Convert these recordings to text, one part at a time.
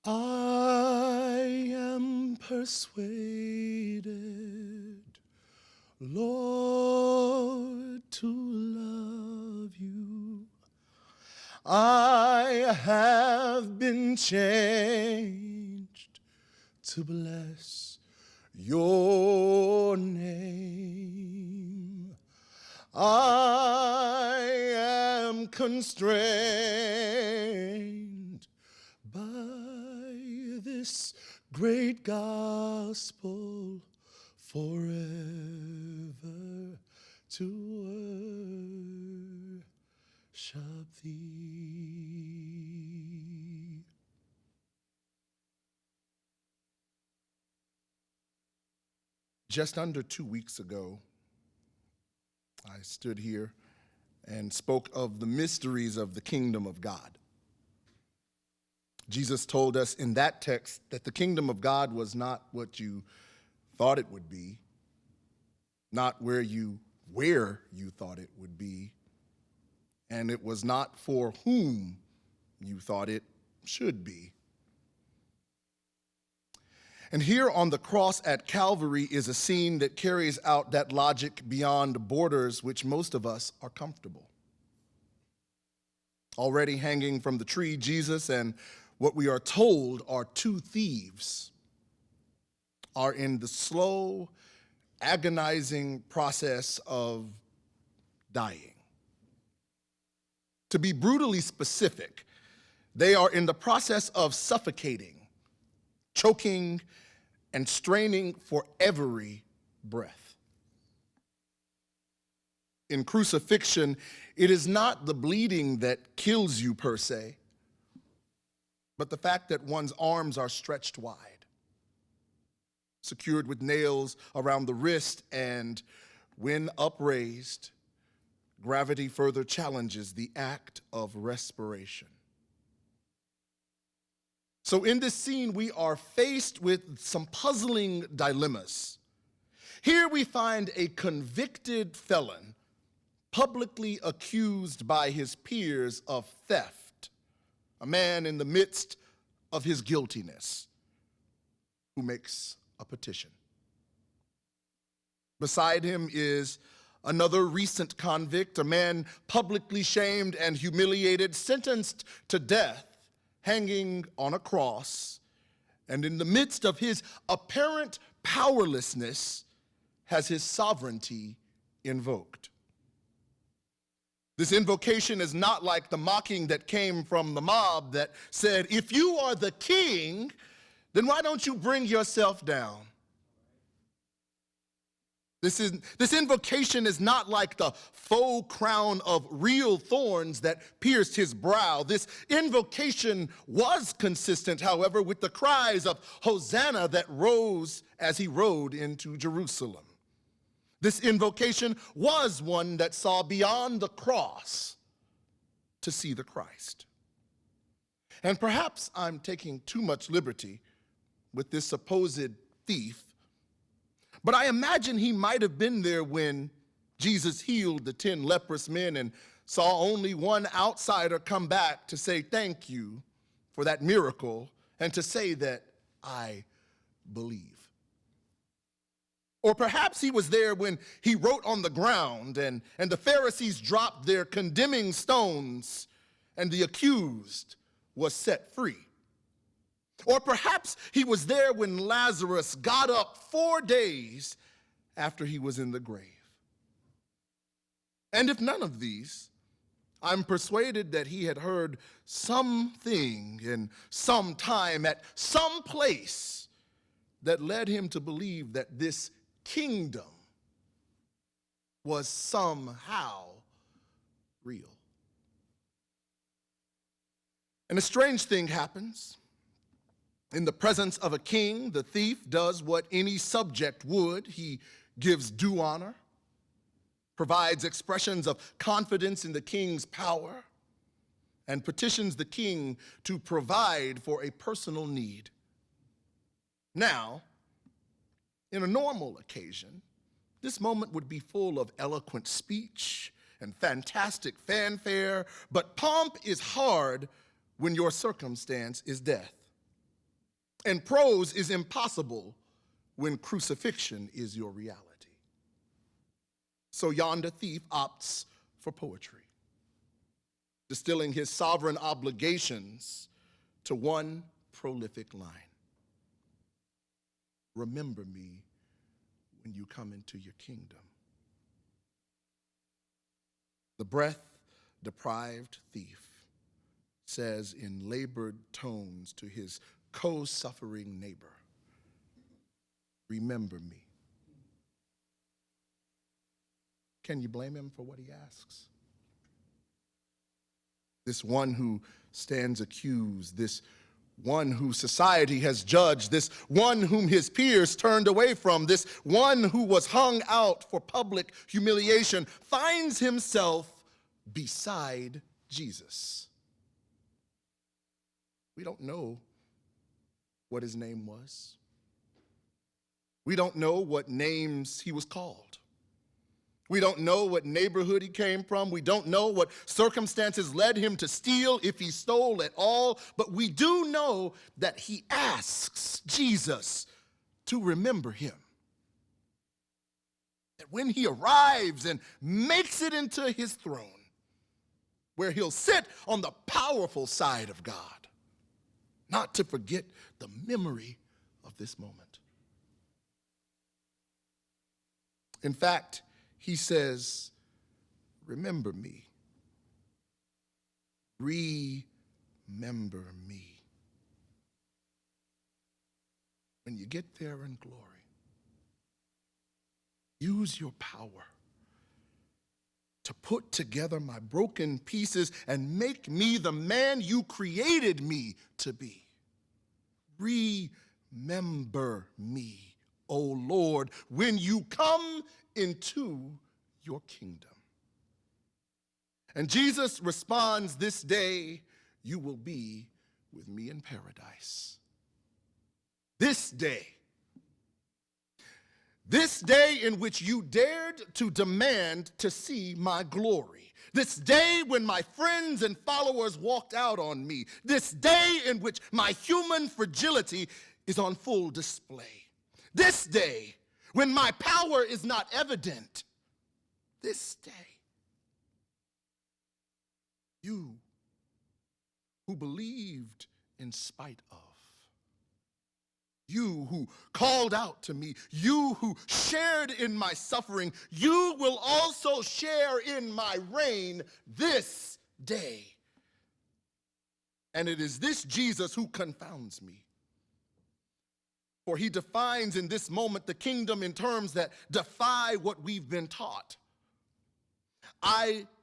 I am persuaded, Lord, to love you. I have been changed to bless your name. I am constrained by this great gospel forever to worship thee. Just under 2 weeks ago, I stood here and spoke of the mysteries of the kingdom of God. Jesus told us in that text that the kingdom of God was not what you thought it would be, not where you thought it would be, and it was not for whom you thought it should be. And here on the cross at Calvary is a scene that carries out that logic beyond borders which most of us are comfortable. Already hanging from the tree, Jesus and what we are told are two thieves are in the slow, agonizing process of dying. To be brutally specific, they are in the process of suffocating, choking, and straining for every breath. In crucifixion, it is not the bleeding that kills you per se, but the fact that one's arms are stretched wide, secured with nails around the wrist, and when upraised, gravity further challenges the act of respiration. So in this scene, we are faced with some puzzling dilemmas. Here we find a convicted felon publicly accused by his peers of theft, a man in the midst of his guiltiness who makes a petition. Beside him is another recent convict, a man publicly shamed and humiliated, sentenced to death, hanging on a cross, and in the midst of his apparent powerlessness, has his sovereignty invoked. This invocation is not like the mocking that came from the mob that said, if you are the king, then why don't you bring yourself down? This invocation is not like the faux crown of real thorns that pierced his brow. This invocation was consistent, however, with the cries of Hosanna that rose as he rode into Jerusalem. This invocation was one that saw beyond the cross to see the Christ. And perhaps I'm taking too much liberty with this supposed thief, but I imagine he might have been there when Jesus healed the 10 leprous men and saw only one outsider come back to say thank you for that miracle and to say that I believe. Or perhaps he was there when he wrote on the ground and the Pharisees dropped their condemning stones and the accused was set free. Or perhaps he was there when Lazarus got up 4 days after he was in the grave. And if none of these, I'm persuaded that he had heard something in some time at some place that led him to believe that this kingdom was somehow real. And a strange thing happens. In the presence of a king, the thief does what any subject would. He gives due honor, provides expressions of confidence in the king's power, and petitions the king to provide for a personal need. Now, in a normal occasion, this moment would be full of eloquent speech and fantastic fanfare, but pomp is hard when your circumstance is death. And prose is impossible when crucifixion is your reality. So yonder thief opts for poetry, distilling his sovereign obligations to one prolific line. Remember me when you come into your kingdom. The breath-deprived thief says in labored tones to his co-suffering neighbor, remember me. Can you blame him for what he asks? This one who stands accused, this one who society has judged, this one whom his peers turned away from, this one who was hung out for public humiliation, finds himself beside Jesus. We don't know what his name was. We don't know what names he was called. We don't know what neighborhood he came from. We don't know what circumstances led him to steal, if he stole at all. But we do know that he asks Jesus to remember him. That when he arrives and makes it into his throne, where he'll sit on the powerful side of God, not to forget the memory of this moment. In fact, he says, remember me. Remember me. When you get there in glory, use your power to put together my broken pieces and make me the man you created me to be. Remember me, O Lord, when you come into your kingdom. And Jesus responds, this day you will be with me in paradise. This day in which you dared to demand to see my glory. This day when my friends and followers walked out on me. This day in which my human fragility is on full display. This day when my power is not evident. This day, you who believed in spite of, you who called out to me, you who shared in my suffering, you will also share in my reign this day. And it is this Jesus who confounds me. For he defines in this moment the kingdom in terms that defy what we've been taught.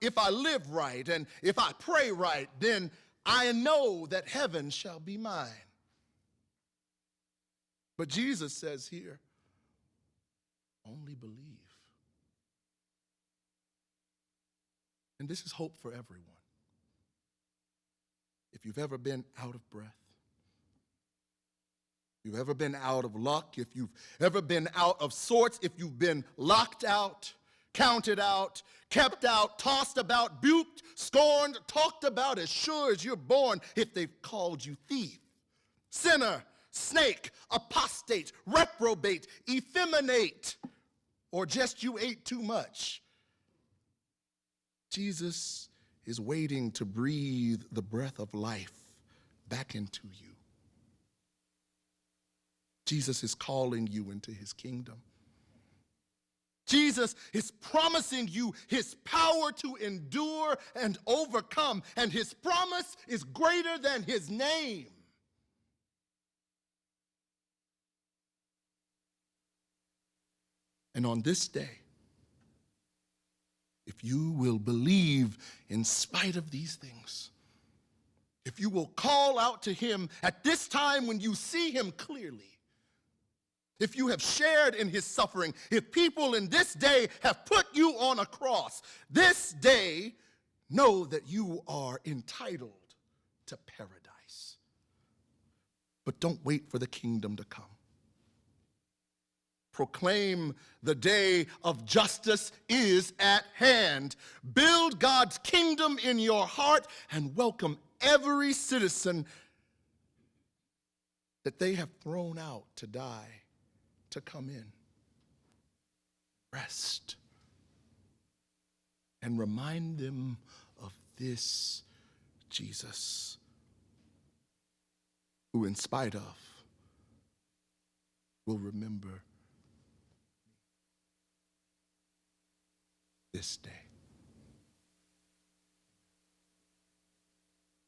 If I live right and if I pray right, then I know that heaven shall be mine. But Jesus says here, only believe. And this is hope for everyone. If you've ever been out of breath, if you've ever been out of luck, if you've ever been out of sorts, if you've been locked out, counted out, kept out, tossed about, buked, scorned, talked about as sure as you're born, if they've called you thief, sinner, snake, apostate, reprobate, effeminate, or just you ate too much, Jesus is waiting to breathe the breath of life back into you. Jesus is calling you into his kingdom. Jesus is promising you his power to endure and overcome, and his promise is greater than his name. And on this day, if you will believe in spite of these things, if you will call out to him at this time when you see him clearly, if you have shared in his suffering, if people in this day have put you on a cross, this day, know that you are entitled to paradise. But don't wait for the kingdom to come. Proclaim the day of justice is at hand. Build God's kingdom in your heart and welcome every citizen that they have thrown out to die to come in, rest, and remind them of this Jesus, who in spite of will remember this day.